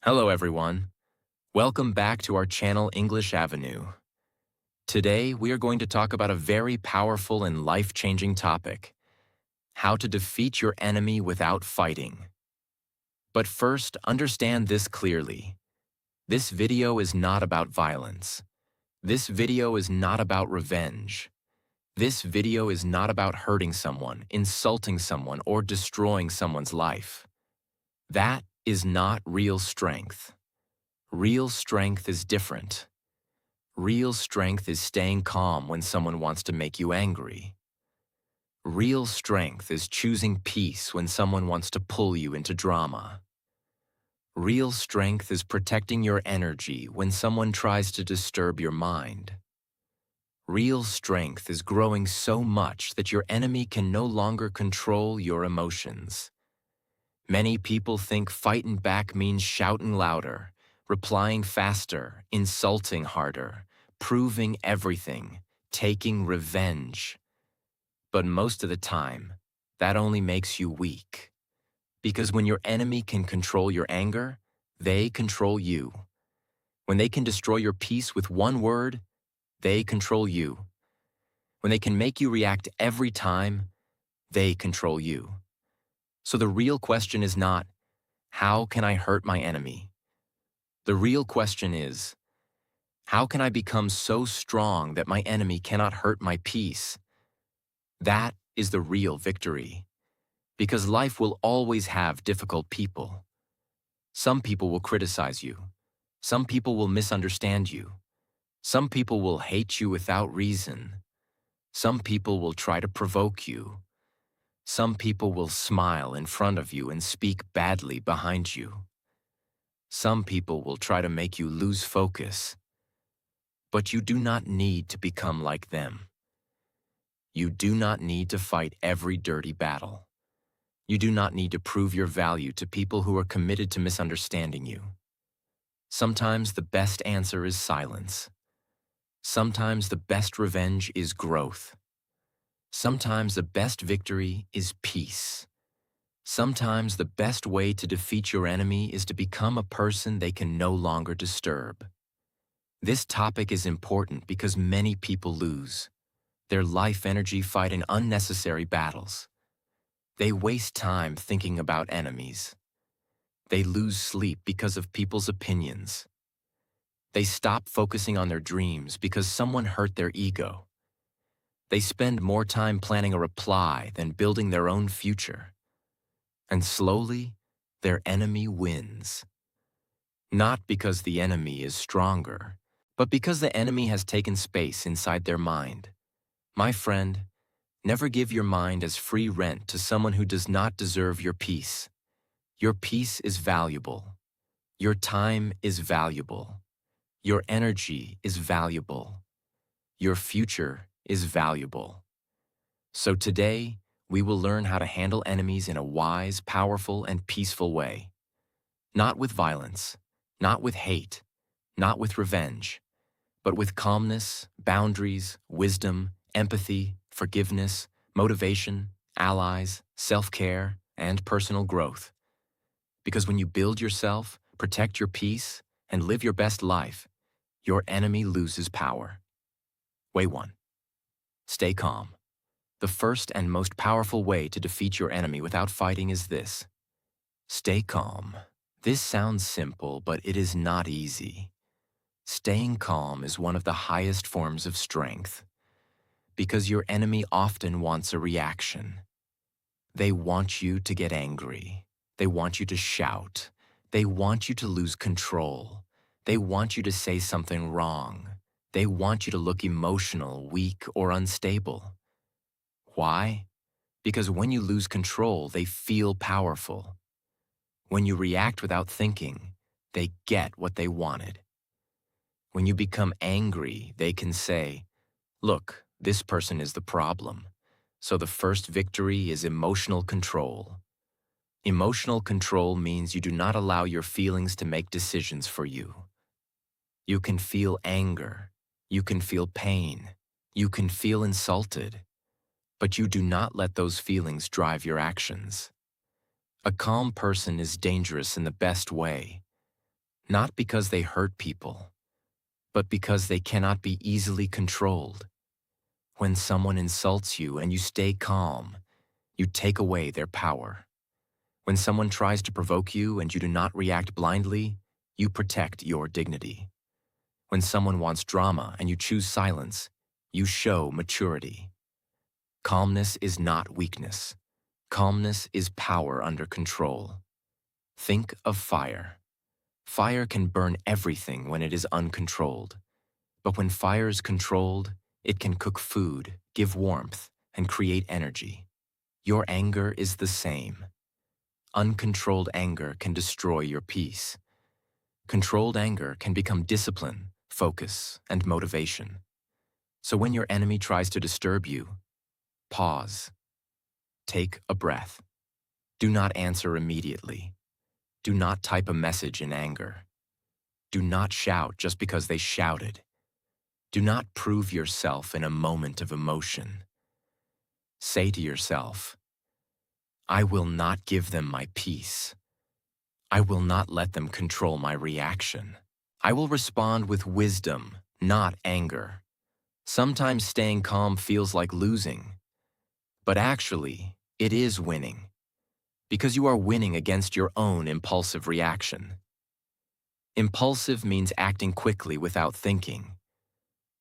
Hello everyone. Welcome back to our channel English Avenue. Today we are going to talk about a very powerful and life-changing topic: how to defeat your enemy without fighting. But first, understand this clearly. This video is not about violence. This video is not about revenge. This video is not about hurting someone, insulting someone, or destroying someone's life. That is not real strength. Real strength is different. Real strength is staying calm when someone wants to make you angry. Real strength is choosing peace when someone wants to pull you into drama. Real strength is protecting your energy when someone tries to disturb your mind. Real strength is growing so much that your enemy can no longer control your emotions. Many people think fighting back means shouting louder, replying faster, insulting harder, proving everything, taking revenge. But most of the time, that only makes you weak. Because when your enemy can control your anger, they control you. When they can destroy your peace with one word, they control you. When they can make you react every time, they control you. So the real question is not, how can I hurt my enemy? The real question is, how can I become so strong that my enemy cannot hurt my peace? That is the real victory. Because life will always have difficult people. Some people will criticize you. Some people will misunderstand you. Some people will hate you without reason. Some people will try to provoke you. Some people will smile in front of you and speak badly behind you. Some people will try to make you lose focus. But you do not need to become like them. You do not need to fight every dirty battle. You do not need to prove your value to people who are committed to misunderstanding you. Sometimes the best answer is silence. Sometimes the best revenge is growth. Sometimes the best victory is peace. Sometimes the best way to defeat your enemy is to become a person they can no longer disturb. This topic is important because many people lose their life energy fighting unnecessary battles. They waste time thinking about enemies. They lose sleep because of people's opinions. They stop focusing on their dreams because someone hurt their ego. They spend more time planning a reply than building their own future. And slowly, their enemy wins. Not because the enemy is stronger, but because the enemy has taken space inside their mind. My friend, never give your mind as free rent to someone who does not deserve your peace. Your peace is valuable. Your time is valuable. Your energy is valuable. Your future is valuable. So today, we will learn how to handle enemies in a wise, powerful, and peaceful way. Not with violence, not with hate, not with revenge, but with calmness, boundaries, wisdom, empathy, forgiveness, motivation, allies, self-care, and personal growth. Because when you build yourself, protect your peace, and live your best life, your enemy loses power. Way 1. Stay calm. The first and most powerful way to defeat your enemy without fighting is this: stay calm. This sounds simple, but it is not easy. Staying calm is one of the highest forms of strength, because your enemy often wants a reaction. They want you to get angry. They want you to shout. They want you to lose control. They want you to say something wrong. They want you to look emotional, weak, or unstable. Why? Because when you lose control, they feel powerful. When you react without thinking, they get what they wanted. When you become angry, they can say, "Look, this person is the problem." So the first victory is emotional control. Emotional control means you do not allow your feelings to make decisions for you. You can feel anger. You can feel pain. You can feel insulted. But you do not let those feelings drive your actions. A calm person is dangerous in the best way. not because they hurt people, but because they cannot be easily controlled. When someone insults you and you stay calm, you take away their power. When someone tries to provoke you and you do not react blindly, you protect your dignity. When someone wants drama and you choose silence, you show maturity. Calmness is not weakness. Calmness is power under control. Think of fire. Fire can burn everything when it is uncontrolled. But when fire is controlled, it can cook food, give warmth, and create energy. Your anger is the same. Uncontrolled anger can destroy your peace. Controlled anger can become discipline, focus, and motivation. So when your enemy tries to disturb you, pause. Take a breath. Do not answer immediately. Do not type a message in anger. Do not shout just because they shouted. Do not prove yourself in a moment of emotion. Say to yourself, I will not give them my peace. I will not let them control my reaction. I will respond with wisdom, not anger. Sometimes staying calm feels like losing, but actually, it is winning, because you are winning against your own impulsive reaction. Impulsive means acting quickly without thinking.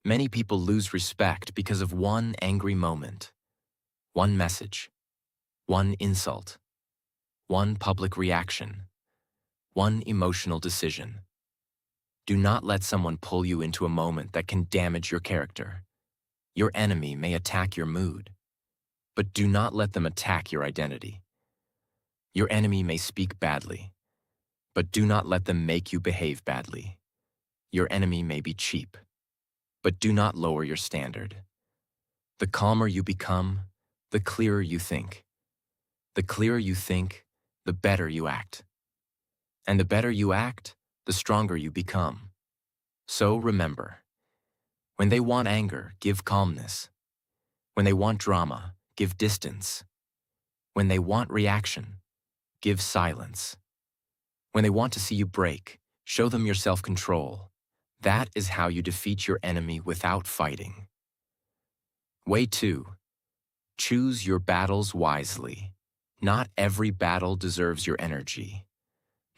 Many people lose respect because of one angry moment, one message, one insult, one public reaction, one emotional decision. Do not let someone pull you into a moment that can damage your character. Your enemy may attack your mood, but do not let them attack your identity. Your enemy may speak badly, but do not let them make you behave badly. Your enemy may be cheap, but do not lower your standard. The calmer you become, the clearer you think. The clearer you think, the better you act. And the better you act, the stronger you become. So remember, when they want anger, give calmness. When they want drama, give distance. When they want reaction, give silence. When they want to see you break, show them your self-control. That is how you defeat your enemy without fighting. Way 2. Choose your battles wisely. Not every battle deserves your energy.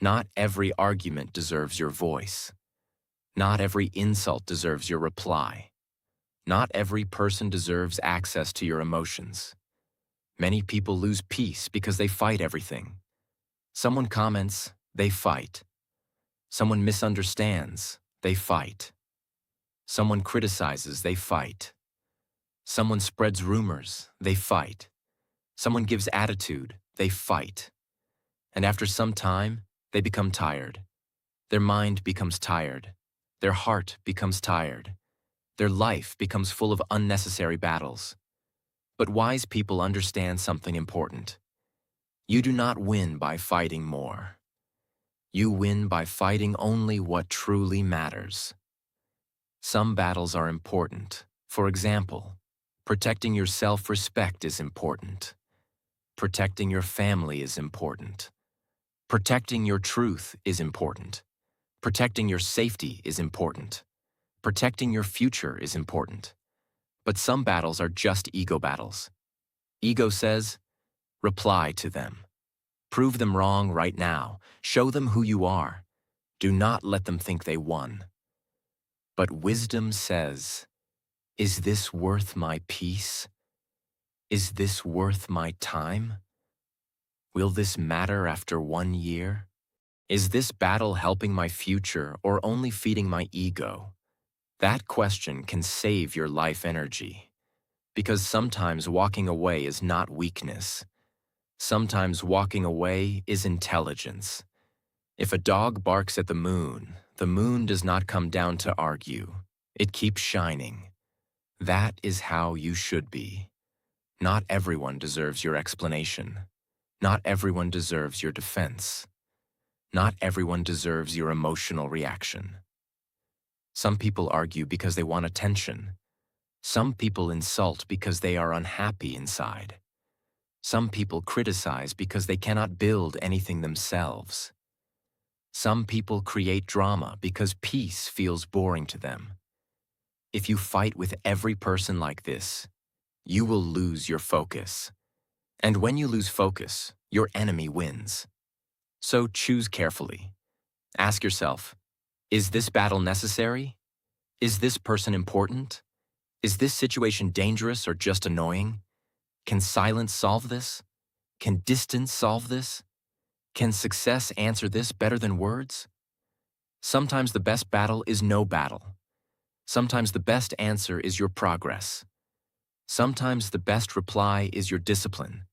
Not every argument deserves your voice. Not every insult deserves your reply. Not every person deserves access to your emotions. Many people lose peace because they fight everything. Someone comments, they fight. Someone misunderstands, they fight. Someone criticizes, they fight. Someone spreads rumors, they fight. Someone gives attitude, they fight. And after some time, they become tired. Their mind becomes tired. Their heart becomes tired. Their life becomes full of unnecessary battles. But wise people understand something important. You do not win by fighting more. You win by fighting only what truly matters. Some battles are important. For example, protecting your self-respect is important. Protecting your family is important. Protecting your truth is important. Protecting your safety is important. Protecting your future is important. But some battles are just ego battles. Ego says, reply to them. Prove them wrong right now. Show them who you are. Do not let them think they won. But wisdom says, is this worth my peace? Is this worth my time? Will this matter after 1 year? Is this battle helping my future or only feeding my ego? That question can save your life energy. Because sometimes walking away is not weakness. Sometimes walking away is intelligence. If a dog barks at the moon does not come down to argue. It keeps shining. That is how you should be. Not everyone deserves your explanation. Not everyone deserves your defense. Not everyone deserves your emotional reaction. Some people argue because they want attention. Some people insult because they are unhappy inside. Some people criticize because they cannot build anything themselves. Some people create drama because peace feels boring to them. If you fight with every person like this, you will lose your focus. And when you lose focus, your enemy wins. So choose carefully. Ask yourself, is this battle necessary? Is this person important? Is this situation dangerous or just annoying? Can silence solve this? Can distance solve this? Can success answer this better than words? Sometimes the best battle is no battle. Sometimes the best answer is your progress. Sometimes the best reply is your discipline.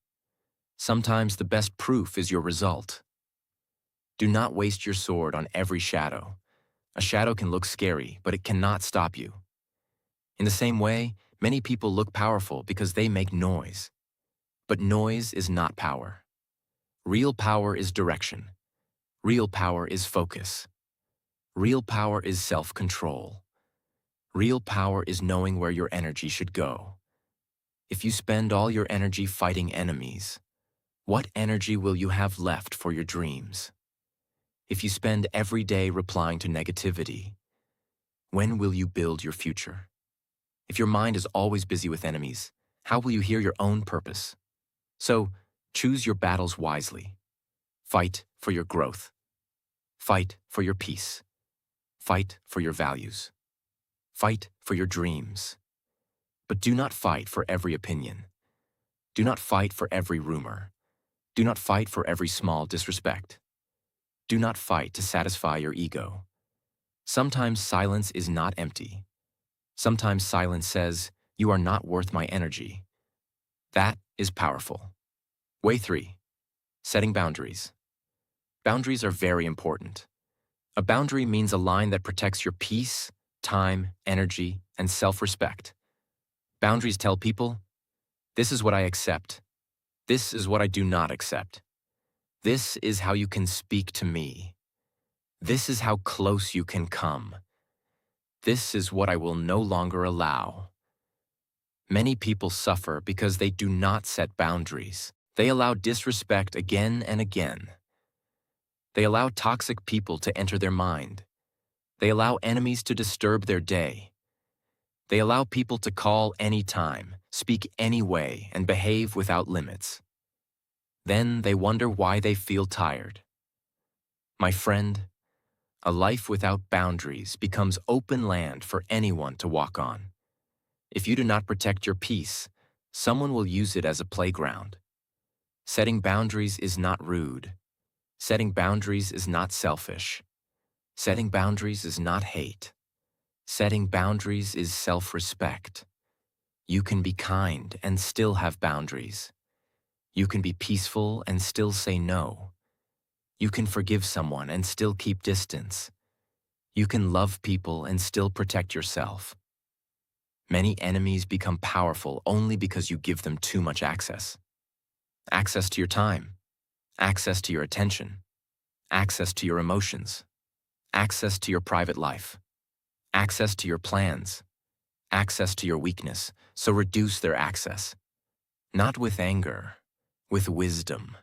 Sometimes the best proof is your result. Do not waste your sword on every shadow. A shadow can look scary, but it cannot stop you. In the same way, many people look powerful because they make noise. But noise is not power. Real power is direction. Real power is focus. Real power is self-control. Real power is knowing where your energy should go. If you spend all your energy fighting enemies, what energy will you have left for your dreams? If you spend every day replying to negativity, when will you build your future? If your mind is always busy with enemies, how will you hear your own purpose? So, choose your battles wisely. Fight for your growth. Fight for your peace. Fight for your values. Fight for your dreams. But do not fight for every opinion. Do not fight for every rumor. Do not fight for every small disrespect. Do not fight to satisfy your ego. Sometimes silence is not empty. Sometimes silence says, "You are not worth my energy." That is powerful. Way 3. Setting boundaries. Boundaries are very important. A boundary means a line that protects your peace, time, energy, and self-respect. Boundaries tell people, this is what I accept. This is what I do not accept. This is how you can speak to me. This is how close you can come. This is what I will no longer allow. Many people suffer because they do not set boundaries. They allow disrespect again and again. They allow toxic people to enter their mind. They allow enemies to disturb their day. They allow people to call any time, speak any way, and behave without limits. Then they wonder why they feel tired. My friend, a life without boundaries becomes open land for anyone to walk on. If you do not protect your peace, someone will use it as a playground. Setting boundaries is not rude. Setting boundaries is not selfish. Setting boundaries is not hate. Setting boundaries is self-respect. You can be kind and still have boundaries. You can be peaceful and still say no. You can forgive someone and still keep distance. You can love people and still protect yourself. Many enemies become powerful only because you give them too much access. Access to your time, access to your attention, access to your emotions, access to your private life, access to your plans, access to your weakness, so reduce their access. Not with anger, with wisdom.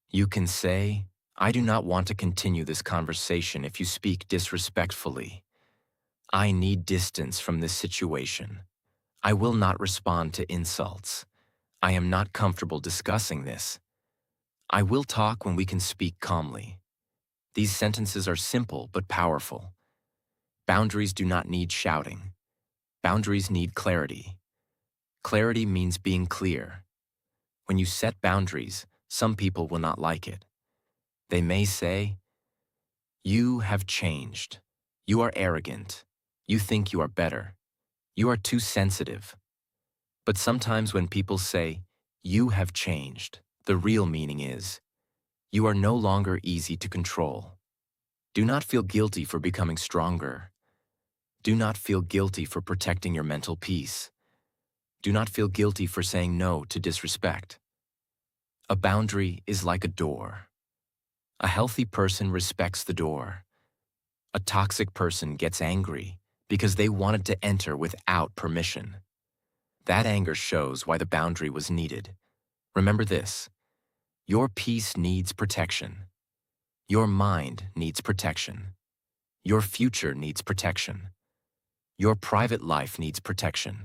You can say, I do not want to continue this conversation if you speak disrespectfully. I need distance from this situation. I will not respond to insults. I am not comfortable discussing this. I will talk when we can speak calmly. These sentences are simple but powerful. Boundaries do not need shouting. Boundaries need clarity. Clarity means being clear. When you set boundaries, some people will not like it. They may say, "You have changed. You are arrogant. You think you are better. You are too sensitive." But sometimes when people say, "You have changed," the real meaning is, you are no longer easy to control. Do not feel guilty for becoming stronger. Do not feel guilty for protecting your mental peace. Do not feel guilty for saying no to disrespect. A boundary is like a door. A healthy person respects the door. A toxic person gets angry because they wanted to enter without permission. That anger shows why the boundary was needed. Remember this: your peace needs protection. Your mind needs protection. Your future needs protection. Your private life needs protection.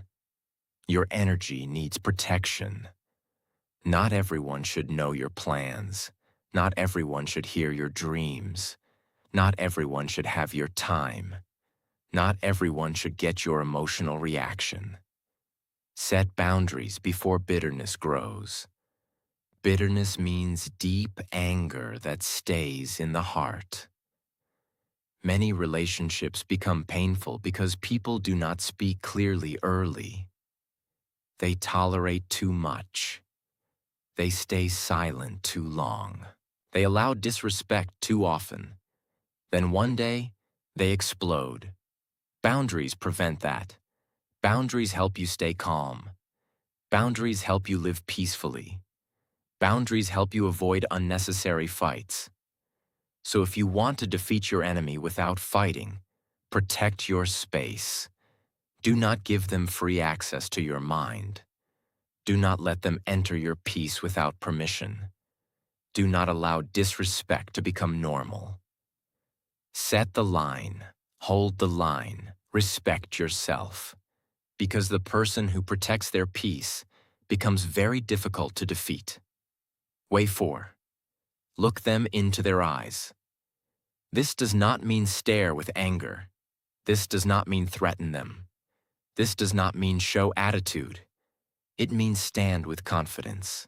Your energy needs protection. Not everyone should know your plans. Not everyone should hear your dreams. Not everyone should have your time. Not everyone should get your emotional reaction. Set boundaries before bitterness grows. Bitterness means deep anger that stays in the heart. Many relationships become painful because people do not speak clearly early. They tolerate too much. They stay silent too long. They allow disrespect too often. Then one day, they explode. Boundaries prevent that. Boundaries help you stay calm. Boundaries help you live peacefully. Boundaries help you avoid unnecessary fights. So if you want to defeat your enemy without fighting, protect your space. Do not give them free access to your mind. Do not let them enter your peace without permission. Do not allow disrespect to become normal. Set the line, hold the line, respect yourself. Because the person who protects their peace becomes very difficult to defeat. Way 4. Look them into their eyes. This does not mean stare with anger. This does not mean threaten them. This does not mean show attitude. It means stand with confidence.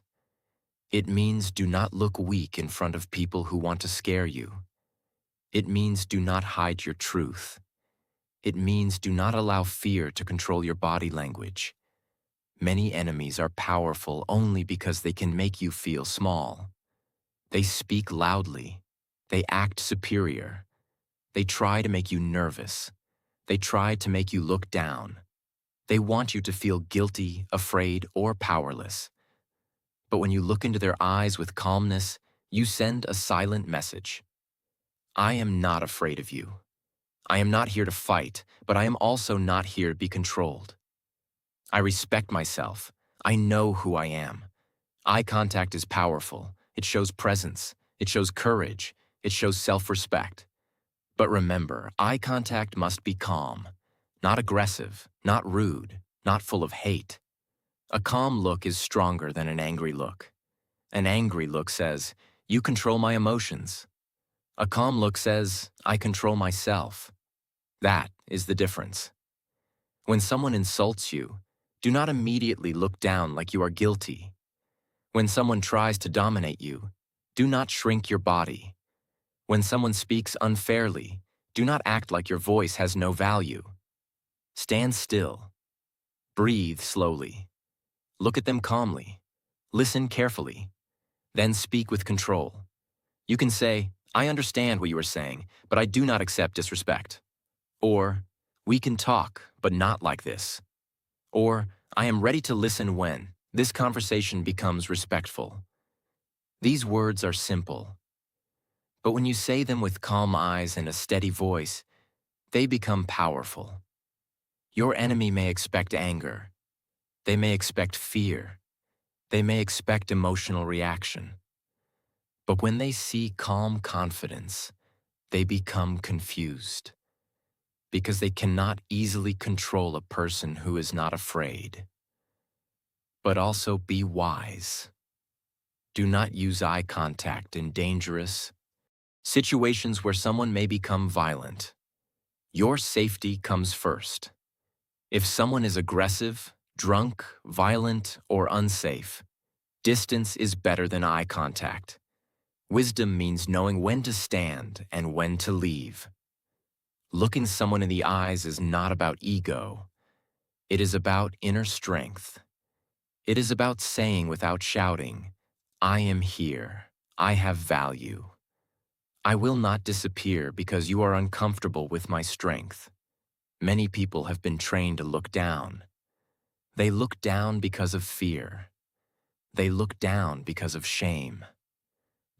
It means do not look weak in front of people who want to scare you. It means do not hide your truth. It means do not allow fear to control your body language. Many enemies are powerful only because they can make you feel small. They speak loudly. They act superior. They try to make you nervous. They try to make you look down. They want you to feel guilty, afraid, or powerless. But when you look into their eyes with calmness, you send a silent message. I am not afraid of you. I am not here to fight, but I am also not here to be controlled. I respect myself. I know who I am. Eye contact is powerful. It shows presence. It shows courage. It shows self-respect. But remember, eye contact must be calm, not aggressive, not rude, not full of hate. A calm look is stronger than an angry look. An angry look says, you control my emotions. A calm look says, I control myself. That is the difference. When someone insults you, do not immediately look down like you are guilty. When someone tries to dominate you, do not shrink your body. When someone speaks unfairly, do not act like your voice has no value. Stand still. Breathe slowly. Look at them calmly. Listen carefully. Then speak with control. You can say, I understand what you are saying, but I do not accept disrespect. Or, we can talk, but not like this. Or, I am ready to listen when this conversation becomes respectful. These words are simple. But when you say them with calm eyes and a steady voice, they become powerful. Your enemy may expect anger. They may expect fear. They may expect emotional reaction. But when they see calm confidence, they become confused. Because they cannot easily control a person who is not afraid. But also be wise. Do not use eye contact in dangerous situations where someone may become violent. Your safety comes first. If someone is aggressive, drunk, violent, or unsafe, distance is better than eye contact. Wisdom means knowing when to stand and when to leave. Looking someone in the eyes is not about ego. It is about inner strength. It is about saying without shouting, I am here. I have value. I will not disappear because you are uncomfortable with my strength. Many people have been trained to look down. They look down because of fear. They look down because of shame.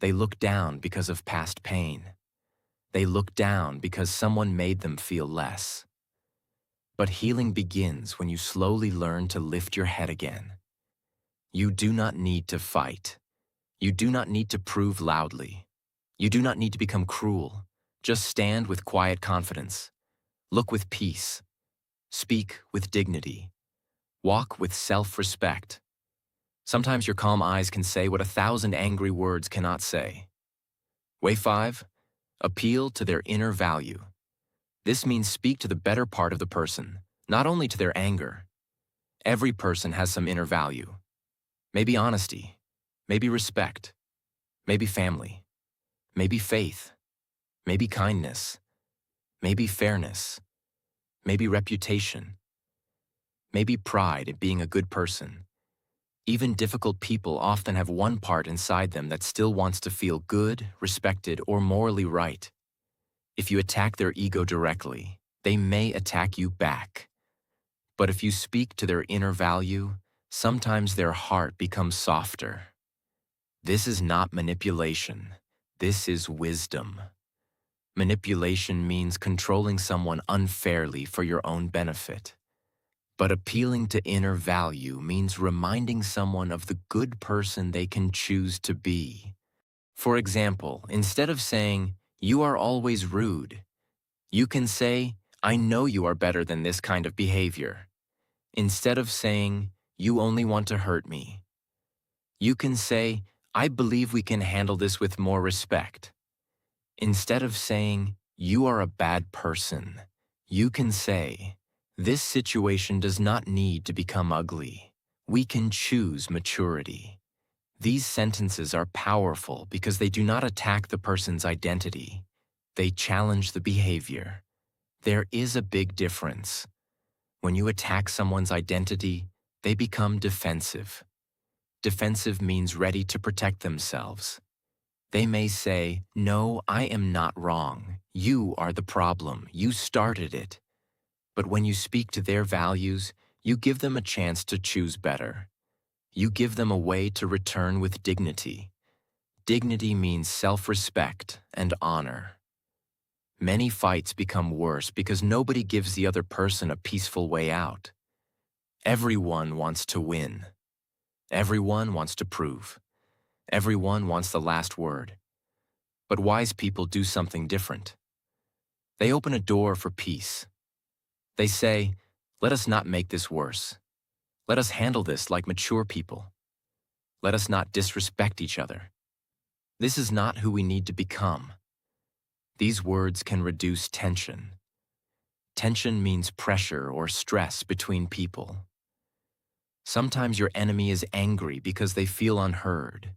They look down because of past pain. They look down because someone made them feel less. But healing begins when you slowly learn to lift your head again. You do not need to fight. You do not need to prove loudly. You do not need to become cruel. Just stand with quiet confidence. Look with peace. Speak with dignity. Walk with self-respect. Sometimes your calm eyes can say what 1,000 angry words cannot say. Way 5. Appeal to their inner value. This means speak to the better part of the person, not only to their anger. Every person has some inner value. Maybe honesty, maybe respect, maybe family, maybe faith, maybe kindness, maybe fairness, maybe reputation, maybe pride at being a good person. Even difficult people often have one part inside them that still wants to feel good, respected, or morally right. If you attack their ego directly, they may attack you back. But if you speak to their inner value, sometimes their heart becomes softer. This is not manipulation. This is wisdom. Manipulation means controlling someone unfairly for your own benefit. But appealing to inner value means reminding someone of the good person they can choose to be. For example, instead of saying, "You are always rude," you can say, "I know you are better than this kind of behavior." Instead of saying, "You only want to hurt me," you can say, "I believe we can handle this with more respect." Instead of saying, "You are a bad person," you can say, "This situation does not need to become ugly. We can choose maturity." These sentences are powerful because they do not attack the person's identity. They challenge the behavior. There is a big difference. When you attack someone's identity, they become defensive. Defensive means ready to protect themselves. They may say, "No, I am not wrong. You are the problem. You started it." But when you speak to their values, you give them a chance to choose better. You give them a way to return with dignity. Dignity means self-respect and honor. Many fights become worse because nobody gives the other person a peaceful way out. Everyone wants to win. Everyone wants to prove. Everyone wants the last word. But wise people do something different. They open a door for peace. They say, "Let us not make this worse. Let us handle this like mature people. Let us not disrespect each other." This is not who we need to become. These words can reduce tension. Tension means pressure or stress between people. Sometimes your enemy is angry because they feel unheard.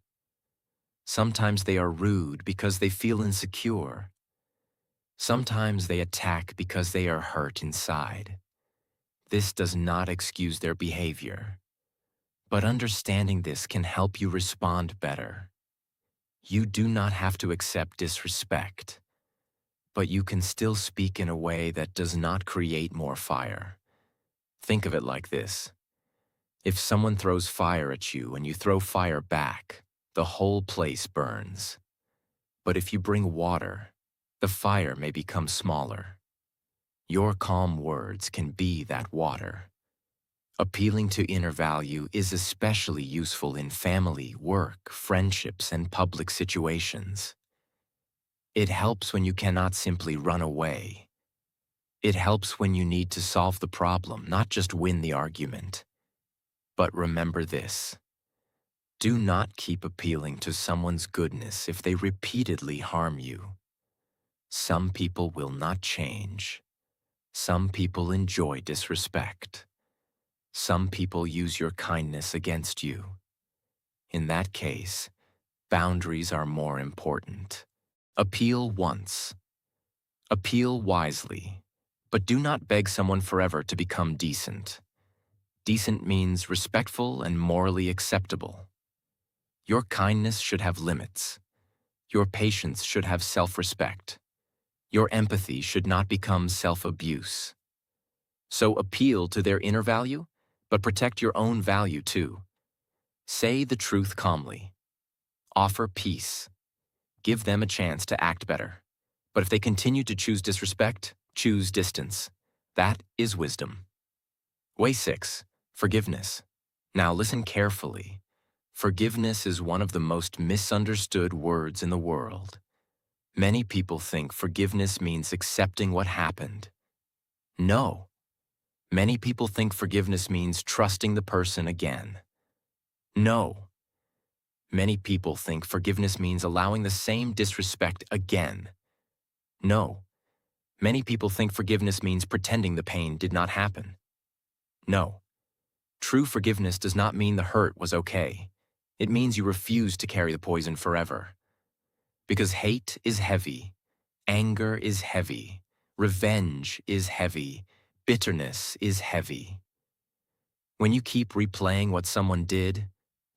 Sometimes they are rude because they feel insecure. Sometimes they attack because they are hurt inside. This does not excuse their behavior. But understanding this can help you respond better. You do not have to accept disrespect, but you can still speak in a way that does not create more fire. Think of it like this. If someone throws fire at you and you throw fire back, the whole place burns. But if you bring water, the fire may become smaller. Your calm words can be that water. Appealing to inner value is especially useful in family, work, friendships, and public situations. It helps when you cannot simply run away. It helps when you need to solve the problem, not just win the argument. But remember this. Do not keep appealing to someone's goodness if they repeatedly harm you. Some people will not change. Some people enjoy disrespect. Some people use your kindness against you. In that case, boundaries are more important. Appeal once. Appeal wisely. But do not beg someone forever to become decent. Decent means respectful and morally acceptable. Your kindness should have limits. Your patience should have self-respect. Your empathy should not become self-abuse. So appeal to their inner value, but protect your own value too. Say the truth calmly. Offer peace. Give them a chance to act better. But if they continue to choose disrespect, choose distance. That is wisdom. Way 6. Forgiveness. Now listen carefully. Forgiveness is one of the most misunderstood words in the world. Many people think forgiveness means accepting what happened. No. Many people think forgiveness means trusting the person again. No. Many people think forgiveness means allowing the same disrespect again. No. Many people think forgiveness means pretending the pain did not happen. No. True forgiveness does not mean the hurt was okay. It means you refuse to carry the poison forever. Because hate is heavy, anger is heavy, revenge is heavy, bitterness is heavy. When you keep replaying what someone did,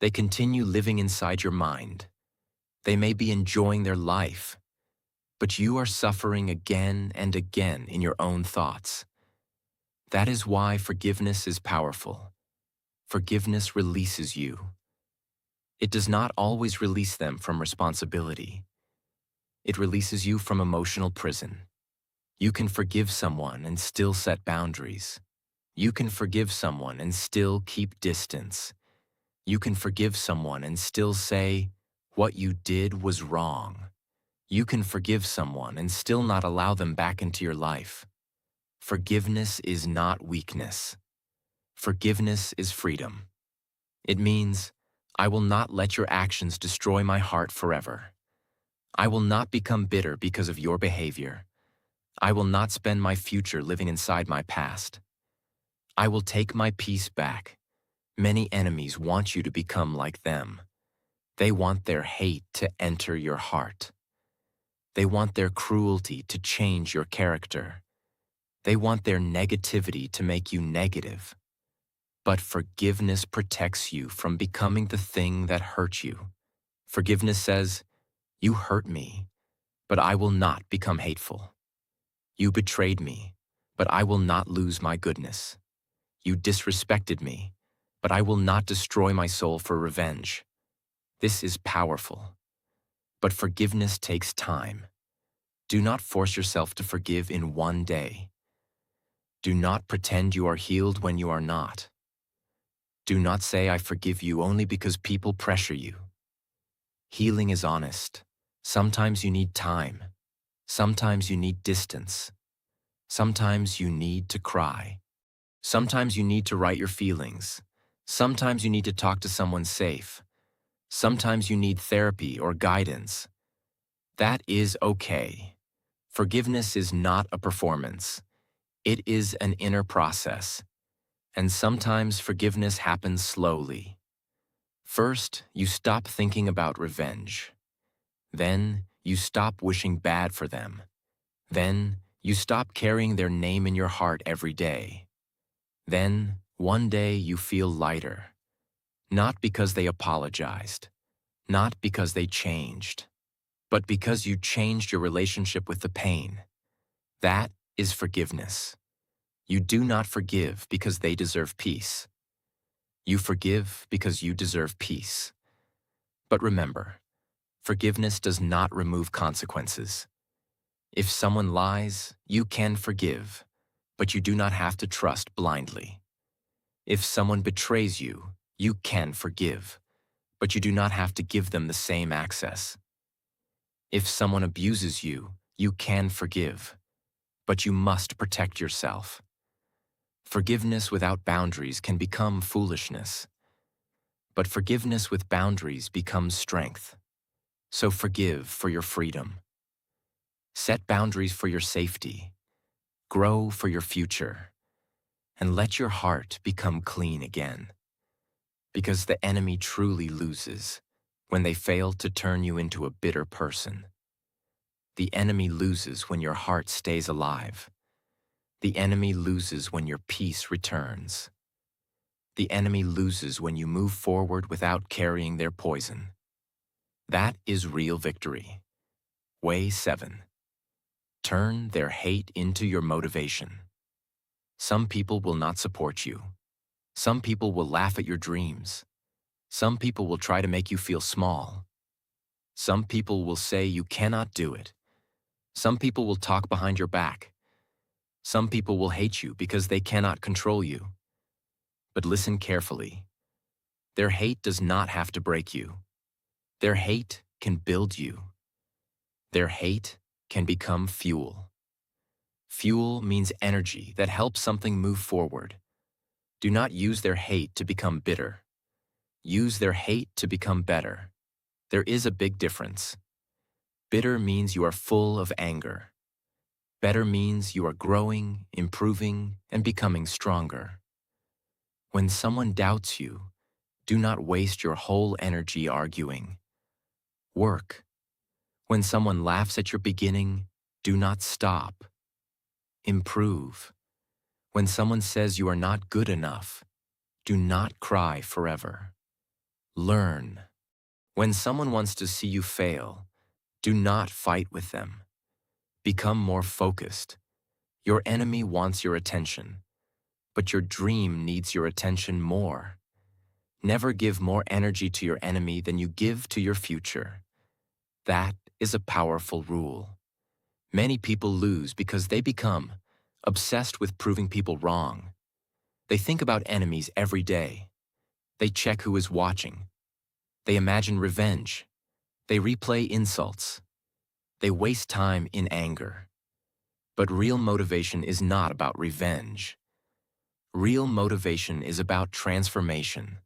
they continue living inside your mind. They may be enjoying their life, but you are suffering again and again in your own thoughts. That is why forgiveness is powerful. Forgiveness releases you. It does not always release them from responsibility. It releases you from emotional prison. You can forgive someone and still set boundaries. You can forgive someone and still keep distance. You can forgive someone and still say, "What you did was wrong." You can forgive someone and still not allow them back into your life. Forgiveness is not weakness. Forgiveness is freedom. It means, I will not let your actions destroy my heart forever. I will not become bitter because of your behavior. I will not spend my future living inside my past. I will take my peace back. Many enemies want you to become like them. They want their hate to enter your heart. They want their cruelty to change your character. They want their negativity to make you negative. But forgiveness protects you from becoming the thing that hurt you. Forgiveness says, "You hurt me, but I will not become hateful. You betrayed me, but I will not lose my goodness. You disrespected me, but I will not destroy my soul for revenge." This is powerful. But forgiveness takes time. Do not force yourself to forgive in one day. Do not pretend you are healed when you are not. Do not say, "I forgive you," only because people pressure you. Healing is honest. Sometimes you need time. Sometimes you need distance. Sometimes you need to cry. Sometimes you need to write your feelings. Sometimes you need to talk to someone safe. Sometimes you need therapy or guidance. That is okay. Forgiveness is not a performance. It is an inner process. And sometimes forgiveness happens slowly. First, you stop thinking about revenge. Then, you stop wishing bad for them. Then, you stop carrying their name in your heart every day. Then, one day you feel lighter. Not because they apologized. Not because they changed. But because you changed your relationship with the pain. That is forgiveness. You do not forgive because they deserve peace. You forgive because you deserve peace. But remember, forgiveness does not remove consequences. If someone lies, you can forgive, but you do not have to trust blindly. If someone betrays you, you can forgive, but you do not have to give them the same access. If someone abuses you, you can forgive, but you must protect yourself. Forgiveness without boundaries can become foolishness, but forgiveness with boundaries becomes strength. So forgive for your freedom. Set boundaries for your safety. Grow for your future. And let your heart become clean again. Because the enemy truly loses when they fail to turn you into a bitter person. The enemy loses when your heart stays alive. The enemy loses when your peace returns. The enemy loses when you move forward without carrying their poison. That is real victory. Way 7. Turn their hate into your motivation. Some people will not support you. Some people will laugh at your dreams. Some people will try to make you feel small. Some people will say you cannot do it. Some people will talk behind your back. Some people will hate you because they cannot control you. But listen carefully. Their hate does not have to break you. Their hate can build you. Their hate can become fuel. Fuel means energy that helps something move forward. Do not use their hate to become bitter. Use their hate to become better. There is a big difference. Bitter means you are full of anger. Better means you are growing, improving, and becoming stronger. When someone doubts you, do not waste your whole energy arguing. Work. When someone laughs at your beginning, do not stop. Improve. When someone says you are not good enough, do not cry forever. Learn. When someone wants to see you fail, do not fight with them. Become more focused. Your enemy wants your attention, but your dream needs your attention more. Never give more energy to your enemy than you give to your future. That is a powerful rule. Many people lose because they become obsessed with proving people wrong. They think about enemies every day. They check who is watching. They imagine revenge. They replay insults. They waste time in anger. But real motivation is not about revenge. Real motivation is about transformation.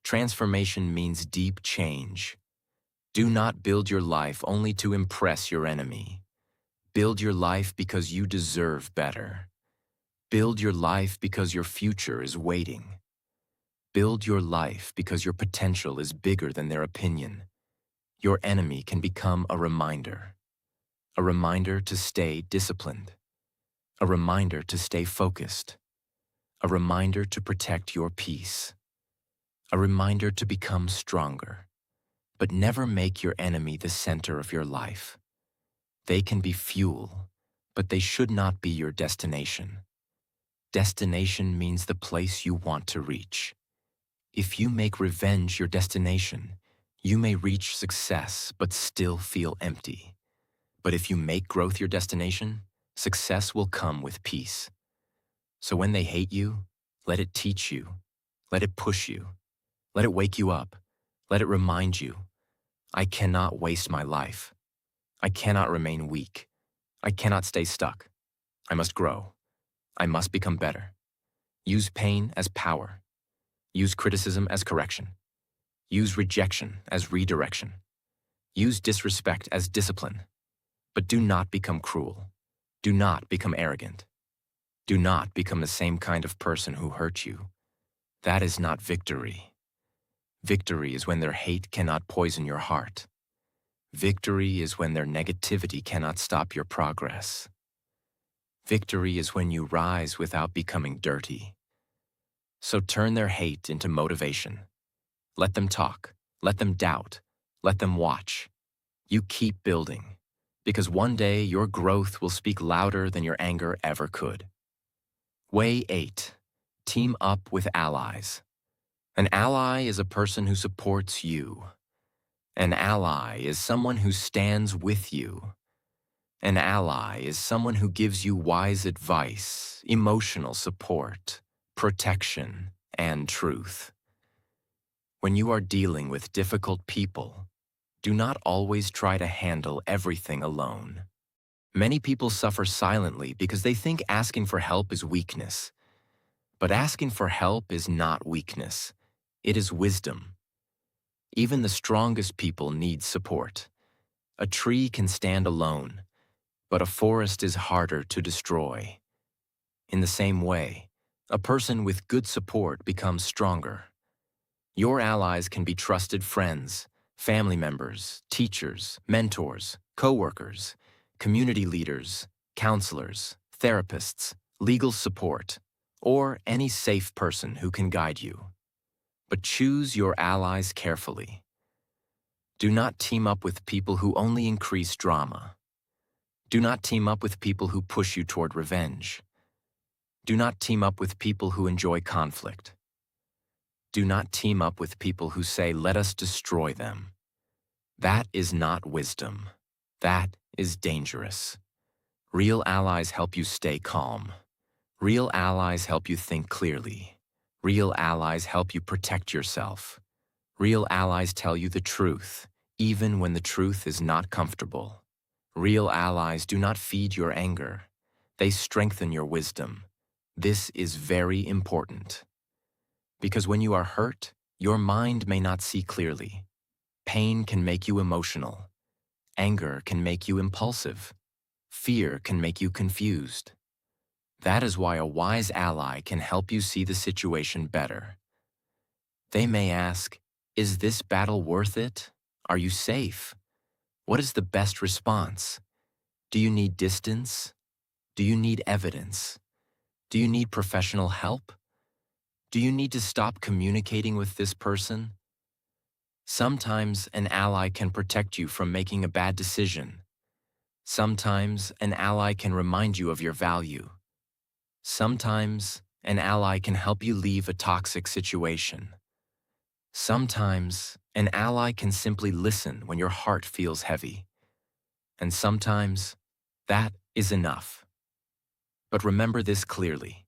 Transformation means deep change. Do not build your life only to impress your enemy. Build your life because you deserve better. Build your life because your future is waiting. Build your life because your potential is bigger than their opinion. Your enemy can become a reminder to stay disciplined, a reminder to stay focused, a reminder to protect your peace, a reminder to become stronger. But never make your enemy the center of your life. They can be fuel, but they should not be your destination. Destination means the place you want to reach. If you make revenge your destination, you may reach success but still feel empty. But if you make growth your destination, success will come with peace. So when they hate you, let it teach you. Let it push you. Let it wake you up. Let it remind you, I cannot waste my life. I cannot remain weak. I cannot stay stuck. I must grow. I must become better. Use pain as power. Use criticism as correction. Use rejection as redirection. Use disrespect as discipline. But do not become cruel. Do not become arrogant. Do not become the same kind of person who hurt you. That is not victory. Victory is when their hate cannot poison your heart. Victory is when their negativity cannot stop your progress. Victory is when you rise without becoming dirty. So turn their hate into motivation. Let them talk. Let them doubt. Let them watch. You keep building, because one day your growth will speak louder than your anger ever could. Way 8. Team up with allies. An ally is a person who supports you. An ally is someone who stands with you. An ally is someone who gives you wise advice, emotional support, protection, and truth. When you are dealing with difficult people, do not always try to handle everything alone. Many people suffer silently because they think asking for help is weakness. But asking for help is not weakness. It is wisdom. Even the strongest people need support. A tree can stand alone, but a forest is harder to destroy. In the same way, a person with good support becomes stronger. Your allies can be trusted friends, family members, teachers, mentors, co-workers, community leaders, counselors, therapists, legal support, or any safe person who can guide you. But choose your allies carefully. Do not team up with people who only increase drama. Do not team up with people who push you toward revenge. Do not team up with people who enjoy conflict. Do not team up with people who say, "Let us destroy them." That is not wisdom. That is dangerous. Real allies help you stay calm. Real allies help you think clearly. Real allies help you protect yourself. Real allies tell you the truth, even when the truth is not comfortable. Real allies do not feed your anger. They strengthen your wisdom. This is very important. Because when you are hurt, your mind may not see clearly. Pain can make you emotional. Anger can make you impulsive. Fear can make you confused. That is why a wise ally can help you see the situation better. They may ask, "Is this battle worth it? Are you safe? What is the best response? Do you need distance? Do you need evidence? Do you need professional help? Do you need to stop communicating with this person?" Sometimes an ally can protect you from making a bad decision. Sometimes an ally can remind you of your value. Sometimes an ally can help you leave a toxic situation. Sometimes an ally can simply listen when your heart feels heavy. And sometimes that is enough. But remember this clearly.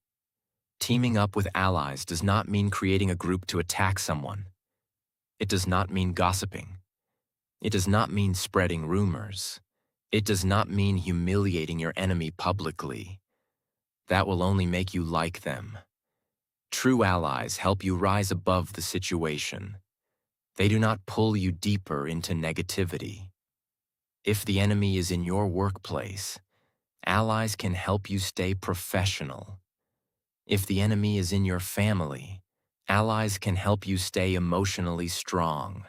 Teaming up with allies does not mean creating a group to attack someone. It does not mean gossiping. It does not mean spreading rumors. It does not mean humiliating your enemy publicly. That will only make you like them. True allies help you rise above the situation. They do not pull you deeper into negativity. If the enemy is in your workplace, allies can help you stay professional. If the enemy is in your family, allies can help you stay emotionally strong.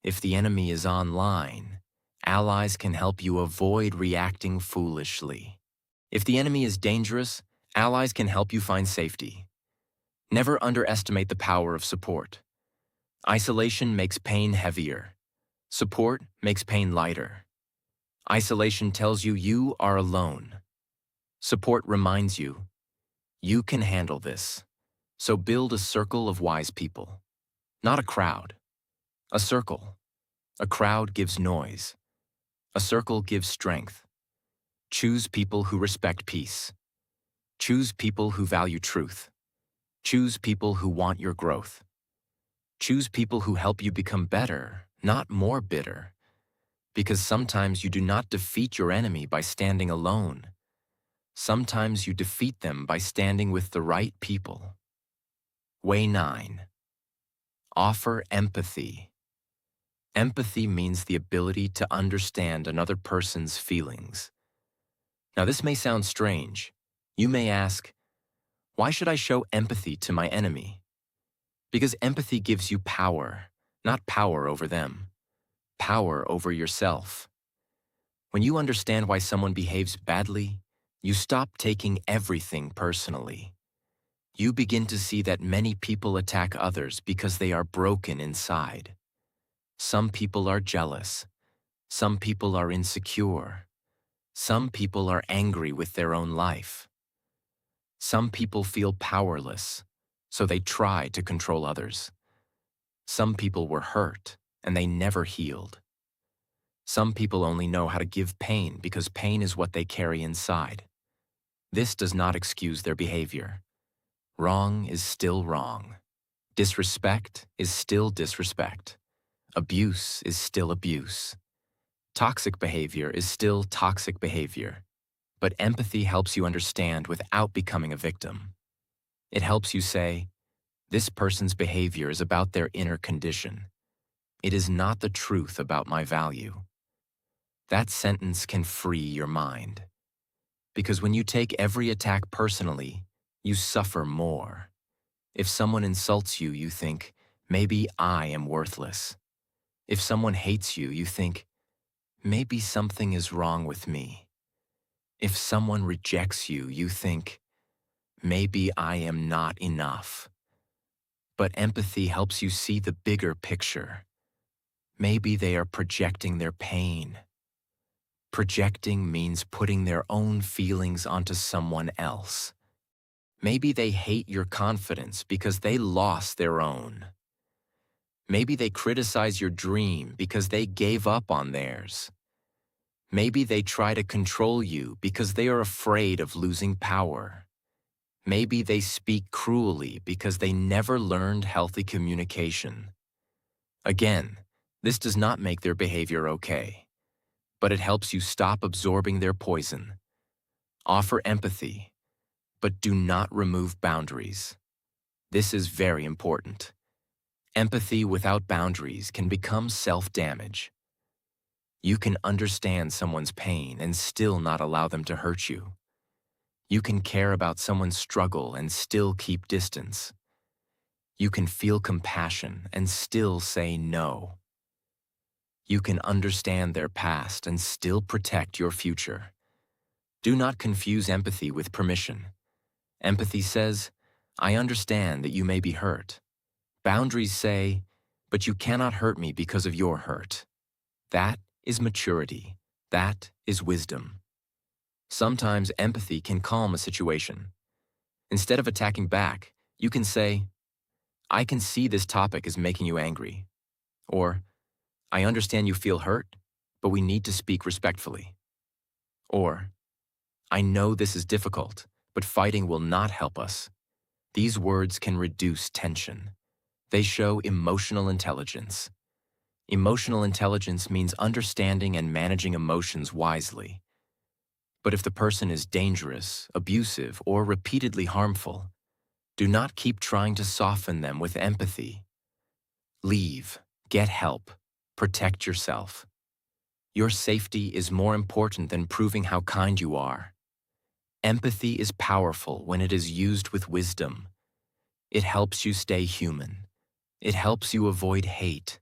If the enemy is online, allies can help you avoid reacting foolishly. If the enemy is dangerous, allies can help you find safety. Never underestimate the power of support. Isolation makes pain heavier. Support makes pain lighter. Isolation tells you you are alone. Support reminds you, you can handle this. So build a circle of wise people. Not a crowd. A circle. A crowd gives noise. A circle gives strength. Choose people who respect peace. Choose people who value truth. Choose people who want your growth. Choose people who help you become better, not more bitter. Because sometimes you do not defeat your enemy by standing alone. Sometimes you defeat them by standing with the right people. Way 9. Offer empathy. Empathy means the ability to understand another person's feelings. Now, this may sound strange. You may ask, why should I show empathy to my enemy? Because empathy gives you power, not power over them. Power over yourself. When you understand why someone behaves badly, you stop taking everything personally. You begin to see that many people attack others because they are broken inside. Some people are jealous. Some people are insecure. Some people are angry with their own life. Some people feel powerless, so they try to control others. Some people were hurt, and they never healed. Some people only know how to give pain because pain is what they carry inside. This does not excuse their behavior. Wrong is still wrong. Disrespect is still disrespect. Abuse is still abuse. Toxic behavior is still toxic behavior. But empathy helps you understand without becoming a victim. It helps you say, this person's behavior is about their inner condition. It is not the truth about my value. That sentence can free your mind. Because when you take every attack personally, you suffer more. If someone insults you, you think, maybe I am worthless. If someone hates you, you think, maybe something is wrong with me. If someone rejects you, you think, maybe I am not enough. But empathy helps you see the bigger picture. Maybe they are projecting their pain. Projecting means putting their own feelings onto someone else. Maybe they hate your confidence because they lost their own. Maybe they criticize your dream because they gave up on theirs. Maybe they try to control you because they are afraid of losing power. Maybe they speak cruelly because they never learned healthy communication. Again, this does not make their behavior okay. but it helps you stop absorbing their poison. Offer empathy, but do not remove boundaries. This is very important. Empathy without boundaries can become self-damage. You can understand someone's pain and still not allow them to hurt you. You can care about someone's struggle and still keep distance. You can feel compassion and still say no. You can understand their past and still protect your future. Do not confuse empathy with permission. Empathy says, I understand that you may be hurt. Boundaries say, but you cannot hurt me because of your hurt. That is maturity. That is wisdom. Sometimes empathy can calm a situation. Instead of attacking back, you can say, I can see this topic is making you angry. Or, I understand you feel hurt, but we need to speak respectfully. Or, I know this is difficult, but fighting will not help us. These words can reduce tension. They show emotional intelligence. Emotional intelligence means understanding and managing emotions wisely. But if the person is dangerous, abusive, or repeatedly harmful, do not keep trying to soften them with empathy. Leave, get help, protect yourself. Your safety is more important than proving how kind you are. Empathy is powerful when it is used with wisdom. It helps you stay human. It helps you avoid hate.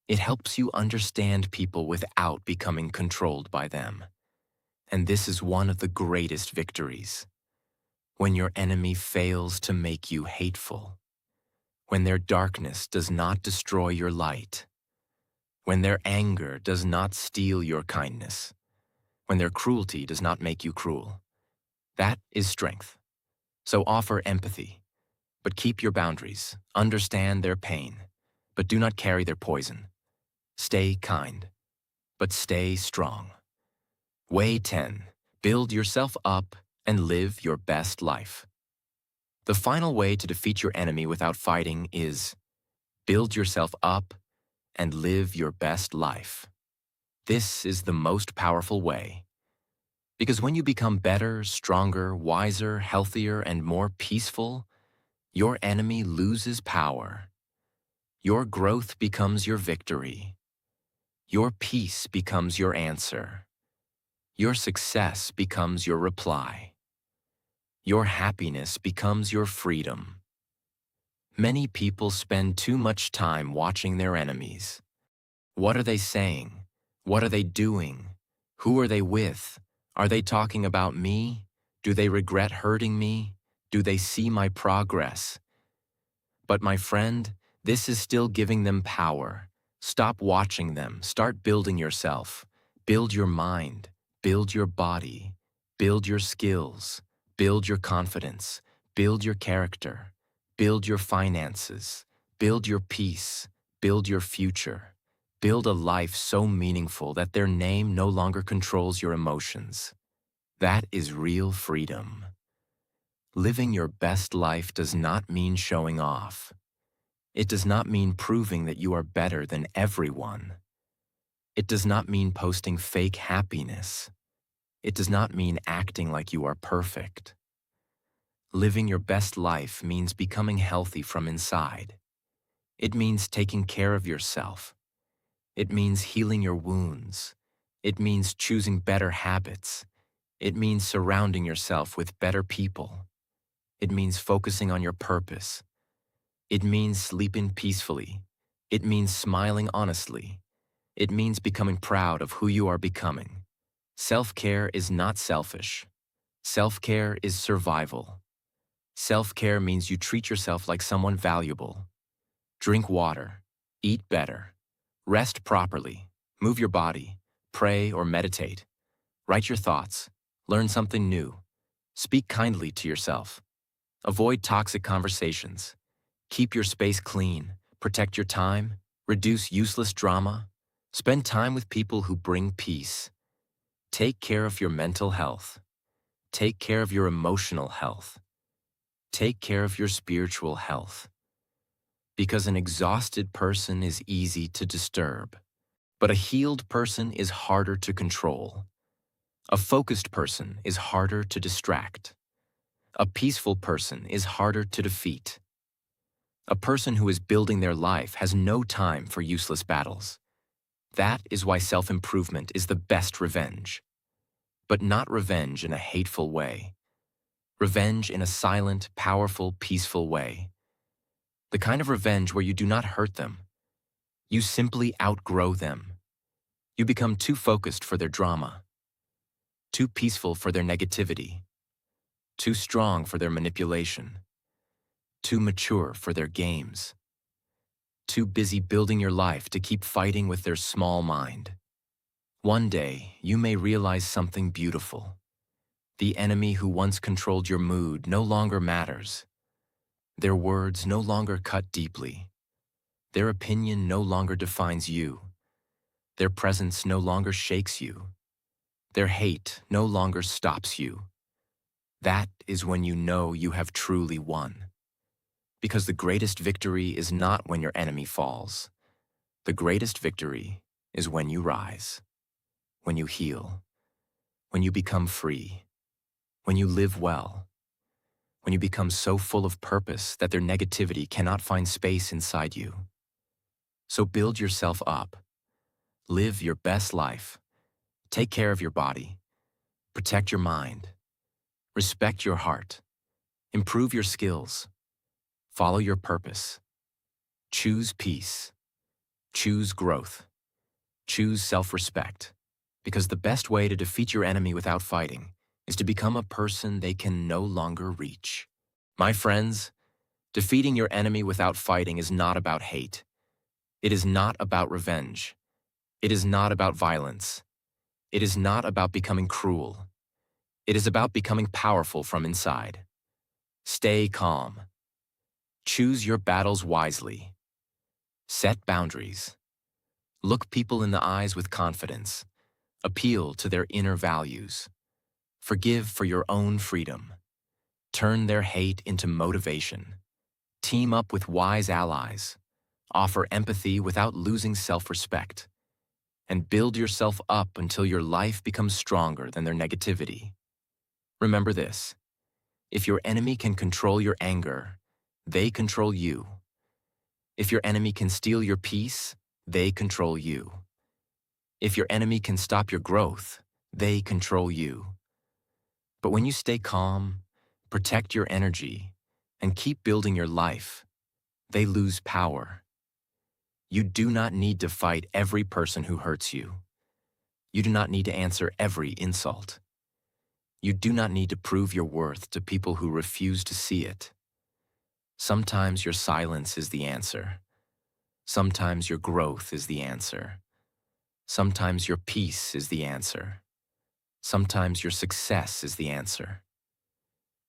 It helps you understand people without becoming controlled by them. And this is one of the greatest victories. When your enemy fails to make you hateful. When their darkness does not destroy your light. When their anger does not steal your kindness. When their cruelty does not make you cruel. That is strength. So offer empathy, but keep your boundaries. Understand their pain, but do not carry their poison. Stay kind, but stay strong. Way 10. Build yourself up and live your best life. The final way to defeat your enemy without fighting is build yourself up and live your best life. This is the most powerful way. Because when you become better, stronger, wiser, healthier, and more peaceful, your enemy loses power. Your growth becomes your victory. Your peace becomes your answer. Your success becomes your reply. Your happiness becomes your freedom. Many people spend too much time watching their enemies. What are they saying? What are they doing? Who are they with? Are they talking about me? Do they regret hurting me? Do they see my progress? But my friend, this is still giving them power. Stop watching them. Start building yourself. Build your mind. Build your body. Build your skills. Build your confidence. Build your character. Build your finances. Build your peace. Build your future. Build a life so meaningful that their name no longer controls your emotions. That is real freedom. Living your best life does not mean showing off. It does not mean proving that you are better than everyone. It does not mean posting fake happiness. It does not mean acting like you are perfect. Living your best life means becoming healthy from inside. It means taking care of yourself. It means healing your wounds. It means choosing better habits. It means surrounding yourself with better people. It means focusing on your purpose. It means sleeping peacefully. It means smiling honestly. It means becoming proud of who you are becoming. Self-care is not selfish. Self-care is survival. Self-care means you treat yourself like someone valuable. Drink water. Eat better. Rest properly. Move your body. Pray or meditate. Write your thoughts. Learn something new. Speak kindly to yourself. Avoid toxic conversations. Keep your space clean. Protect your time. Reduce useless drama. Spend time with people who bring peace. Take care of your mental health. Take care of your emotional health. Take care of your spiritual health. Because an exhausted person is easy to disturb. But a healed person is harder to control. A focused person is harder to distract. A peaceful person is harder to defeat. A person who is building their life has no time for useless battles. That is why self-improvement is the best revenge. But not revenge in a hateful way. Revenge in a silent, powerful, peaceful way. The kind of revenge where you do not hurt them. You simply outgrow them. You become too focused for their drama, too peaceful for their negativity, too strong for their manipulation, too mature for their games, too busy building your life to keep fighting with their small mind. One day, you may realize something beautiful. The enemy who once controlled your mood no longer matters. Their words no longer cut deeply. Their opinion no longer defines you. Their presence no longer shakes you. Their hate no longer stops you. That is when you know you have truly won. Because the greatest victory is not when your enemy falls. The greatest victory is when you rise, when you heal, when you become free, when you live well, when you become so full of purpose that their negativity cannot find space inside you. So build yourself up. Live your best life. Take care of your body. Protect your mind. Respect your heart. Improve your skills. Follow your purpose. Choose peace. Choose growth. Choose self-respect. Because the best way to defeat your enemy without fighting is to become a person they can no longer reach. My friends, defeating your enemy without fighting is not about hate. It is not about revenge. It is not about violence. It is not about becoming cruel. It is about becoming powerful from inside. Stay calm. Choose your battles wisely. Set boundaries. Look people in the eyes with confidence. Appeal to their inner values. Forgive for your own freedom. Turn their hate into motivation. Team up with wise allies. Offer empathy without losing self-respect. And build yourself up until your life becomes stronger than their negativity. Remember this: if your enemy can control your anger, they control you. If your enemy can steal your peace, they control you. If your enemy can stop your growth, they control you. But when you stay calm, protect your energy, and keep building your life, they lose power. You do not need to fight every person who hurts you. You do not need to answer every insult. You do not need to prove your worth to people who refuse to see it. Sometimes your silence is the answer. Sometimes your growth is the answer. Sometimes your peace is the answer. Sometimes your success is the answer.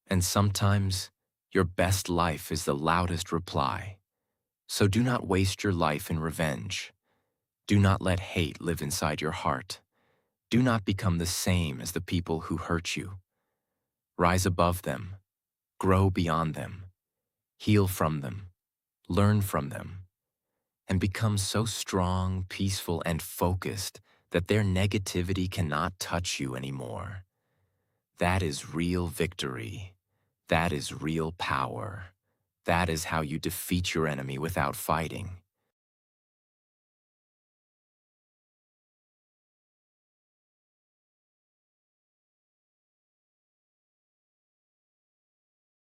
And sometimes your best life is the loudest reply. So do not waste your life in revenge. Do not let hate live inside your heart. Do not become the same as the people who hurt you. Rise above them. Grow beyond them. Heal from them. Learn from them. And become so strong, peaceful, and focused that their negativity cannot touch you anymore. That is real victory. That is real power. That is how you defeat your enemy without fighting.